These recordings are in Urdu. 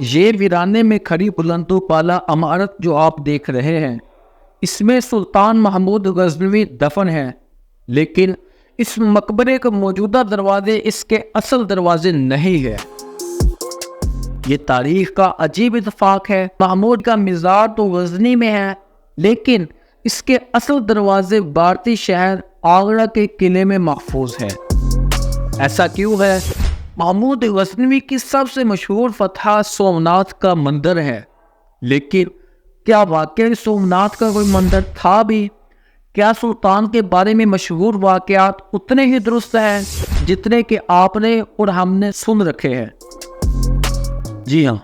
یہ ویرانے میں کھڑی بلند و بالا عمارت جو آپ دیکھ رہے ہیں، اس میں سلطان محمود غزنوی دفن ہے، لیکن اس مقبرے کا موجودہ دروازے اس کے اصل دروازے نہیں ہے۔ یہ تاریخ کا عجیب اتفاق ہے۔ محمود کا مزار تو غزنی میں ہے، لیکن اس کے اصل دروازے بھارتی شہر آگرہ کے قلعے میں محفوظ ہے۔ ایسا کیوں ہے؟ محمود غزنوی کی سب سے مشہور فتح سومناتھ کا مندر ہے، لیکن کیا واقعی سومناتھ کا کوئی مندر تھا بھی؟ کیا سلطان کے بارے میں مشہور واقعات اتنے ہی درست ہیں جتنے کہ آپ نے اور ہم نے سن رکھے ہیں؟ جی ہاں،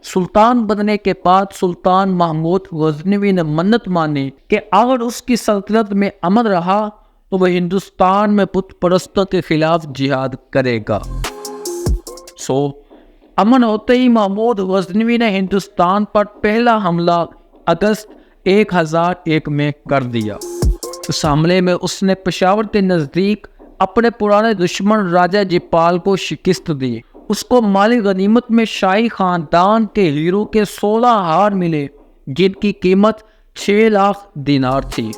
سلطان بننے کے بعد سلطان محمود غزنوی نے منت مانی کہ اگر اس کی سلطنت میں امن رہا تو وہ ہندوستان میں بت پرستوں کے خلاف جہاد کرے گا۔ امن ہوتے ہی محمود غزنوی نے ہندوستان پر پہلا حملہ اگست 1001 میں کر دیا۔ اس حملے میں اس نے پشاور کے نزدیک اپنے پرانے دشمن راجہ جیپال کو شکست دی۔ اس کو مالی غنیمت میں شاہی خاندان کے ہیروں کے 16 ہار ملے، جن کی قیمت 6 لاکھ دینار تھی۔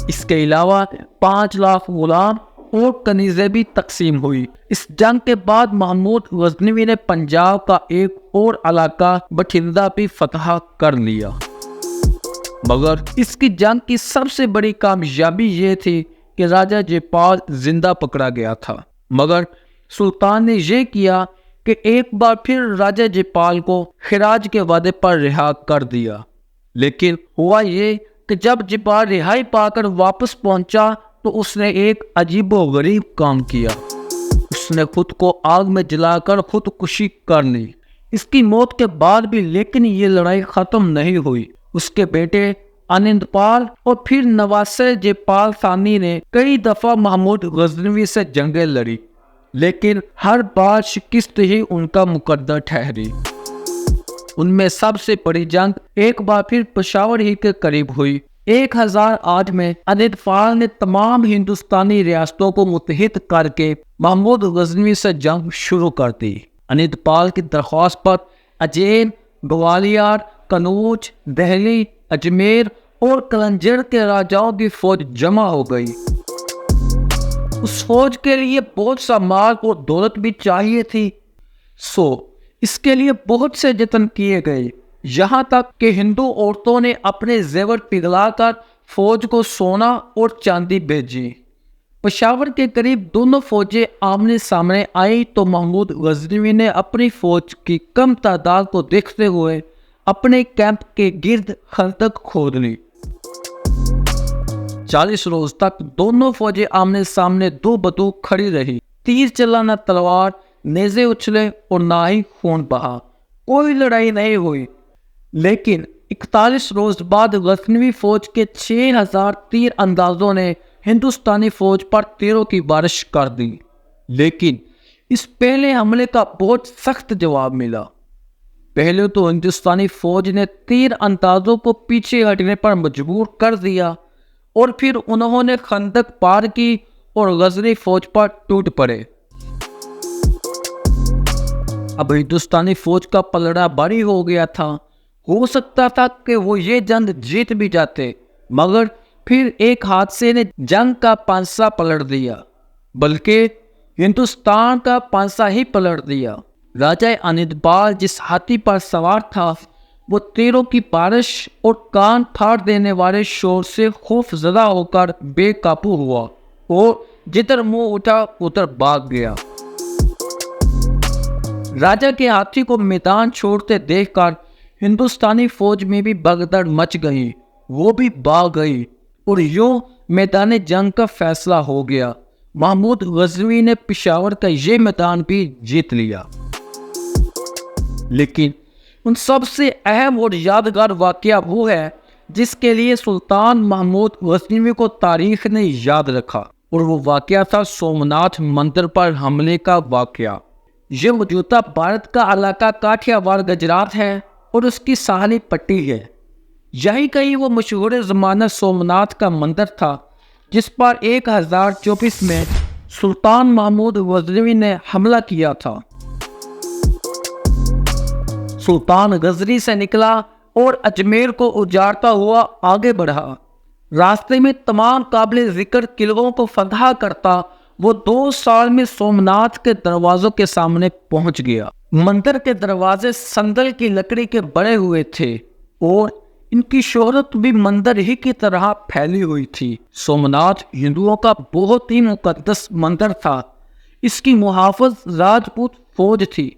اس کے علاوہ 5 لاکھ غلام اور کنیزیں بھی تقسیم ہوئی۔ اس جنگ کے بعد محمود غزنوی نے پنجاب کا ایک اور علاقہ بٹھنڈا بھی فتح کر لیا، مگر اس کی جنگ کی سب سے بڑی کامیابی یہ تھی کہ راجہ جیپال زندہ پکڑا گیا تھا۔ مگر سلطان نے یہ کیا کہ ایک بار پھر راجہ جیپال کو خراج کے وعدے پر رہا کر دیا، لیکن ہوا یہ کہ جب جیپال رہائی پا کر واپس پہنچا تو اس نے ایک عجیب و غریب کام کیا۔ اس نے خود کو آگ میں جلا کر خودکشی کر لی۔ اس کی موت کے بعد بھی لیکن یہ لڑائی ختم نہیں ہوئی۔ اس کے بیٹے آنندپال اور پھر نواسہ جیپال ثانی نے کئی دفعہ محمود غزنوی سے جنگیں لڑی، لیکن ہر بار شکست ہی ان کا مقدر ٹھہری۔ ان میں سب سے بڑی جنگ ایک بار پھر پشاور ہی کے قریب ہوئی۔ 1008 میں آنندپال نے تمام ہندوستانی ریاستوں کو متحد کر کے محمود غزنوی سے جنگ شروع کر دی۔ آنندپال کی درخواست پر اجین، گوالیار، کنوج، دہلی، اجمیر اور کلنجر کے راجاؤں کی فوج جمع ہو گئی۔ اس فوج کے لیے بہت سا مال اور دولت بھی چاہیے تھی، اس کے لیے بہت سے جتن کیے گئے، یہاں تک کہ ہندو عورتوں نے اپنے زیور پگھلا کر فوج کو سونا اور چاندی بھیجی۔ پشاور کے قریب دونوں فوجیں آمنے سامنے آئیں تو محمود غزنوی نے اپنی فوج کی کم تعداد کو دیکھتے ہوئے اپنے کیمپ کے گرد خندق کھود لی۔ 40 روز تک دونوں فوجیں آمنے سامنے دو بدو کھڑی رہی۔ تیر چلا نہ تلوار، نیزے اچھلے اور نہ ہی خون بہا، کوئی لڑائی نہیں ہوئی۔ لیکن 41 روز بعد غزنوی فوج کے 6000 تیر اندازوں نے ہندوستانی فوج پر تیروں کی بارش کر دی، لیکن اس پہلے حملے کا بہت سخت جواب ملا۔ پہلے تو ہندوستانی فوج نے تیر اندازوں کو پیچھے ہٹنے پر مجبور کر دیا، اور پھر انہوں نے خندق پار کی اور غزنی فوج پر ٹوٹ پڑے۔ اب ہندوستانی فوج کا پلڑا بھاری ہو گیا تھا۔ ہو سکتا تھا کہ وہ یہ جنگ جیت بھی جاتے، مگر پھر ایک حادثے نے جنگ کا پانسا پلٹ دیا، بلکہ ہندوستان کا پانسا ہی پلٹ دیا۔ راجہ آنندپال جس ہاتھی پر سوار تھا وہ تیروں کی بارش اور کان پھاڑ دینے والے شور سے خوف زدہ ہو کر بے قابو ہوا اور جدھر منہ اٹھا ادھر بھاگ گیا۔ راجہ کے ہاتھی کو میدان چھوڑتے دیکھ کر ہندوستانی فوج میں بھی بھگدڑ مچ گئی، وہ بھی بھاگ گئی اور یوں میدان جنگ کا فیصلہ ہو گیا۔ محمود غزنوی نے پشاور کا یہ میدان بھی جیت لیا۔ لیکن ان سب سے اہم اور یادگار واقعہ وہ ہے جس کے لیے سلطان محمود غزنوی کو تاریخ نے یاد رکھا، اور وہ واقعہ تھا سومناتھ مندر پر حملے کا واقعہ۔ یہ موجودہ بھارت کا علاقہ کاٹھیا وار گجرات ہے اور اس کی ساحلی پٹی ہے۔ یہی کہیں وہ مشہور زمانہ سومناتھ کا مندر تھا جس پر 1024 میں سلطان محمود غزنوی نے حملہ کیا تھا۔ سلطان غزنی سے نکلا اور اجمیر کو اجارتا ہوا آگے بڑھا۔ راستے میں تمام قابل ذکر قلعوں کو فتح کرتا وہ 2 سال میں سومناتھ کے دروازوں کے سامنے پہنچ گیا۔ مندر کے دروازے سندل کی لکڑی کے بڑے ہوئے تھے اور ان کی شہرت بھی مندر ہی کی طرح پھیلی ہوئی تھی۔ سومناتھ ہندوؤں کا بہت ہی مقدس مندر تھا۔ اس کی محافظ راجپوت فوج تھی۔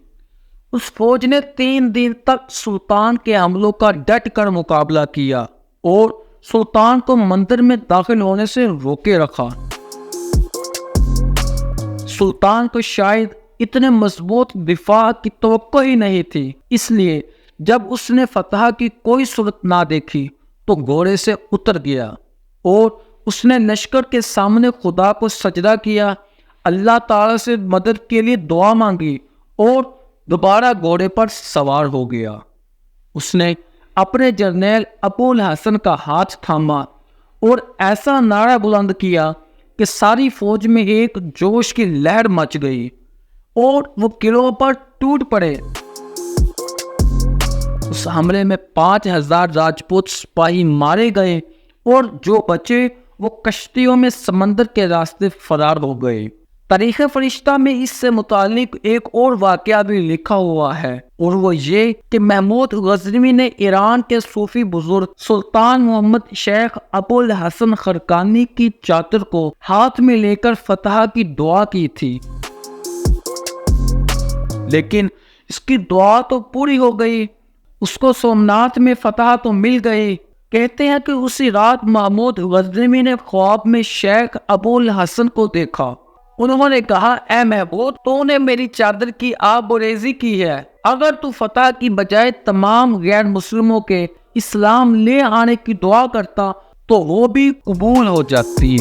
اس فوج نے 3 دن تک سلطان کے حملوں کا ڈٹ کر مقابلہ کیا اور سلطان کو مندر میں داخل ہونے سے روکے رکھا۔ سلطان کو شاید اتنے مضبوط دفاع کی توقع ہی نہیں تھی، اس لیے جب اس نے فتح کی کوئی صورت نہ دیکھی تو گھوڑے سے اتر گیا اور اس نے لشکر کے سامنے خدا کو سجدہ کیا، اللہ تعالیٰ سے مدد کے لیے دعا مانگی اور دوبارہ گھوڑے پر سوار ہو گیا۔ اس نے اپنے جرنیل ابو الحسن کا ہاتھ تھاما اور ایسا نعرہ بلند کیا کہ ساری فوج میں ایک جوش کی لہر مچ گئی اور وہ قلعوں پر ٹوٹ پڑے۔ اس حملے میں 5000 راجپوت سپاہی مارے گئے اور جو بچے وہ کشتیوں میں سمندر کے راستے فرار ہو گئے۔ تاریخ فرشتہ میں اس سے متعلق ایک اور واقعہ بھی لکھا ہوا ہے اور وہ یہ کہ محمود غزنوی نے ایران کے صوفی بزرگ سلطان محمد شیخ ابو الحسن خرقانی کی چادر کو ہاتھ میں لے کر فتح کی دعا کی تھی، لیکن اس کی دعا تو پوری ہو گئی، اس کو سومناتھ میں فتح تو مل گئی۔ کہتے ہیں کہ اسی رات محمود غزنوی نے خواب میں شیخ ابو الحسن کو دیکھا۔ انہوں نے کہا، اے محمود، تو نے میری چادر کی آب و ریزی کی ہے، اگر تو فتح کی بجائے تمام غیر مسلموں کے اسلام لے آنے کی دعا کرتا تو وہ بھی قبول ہو جاتی۔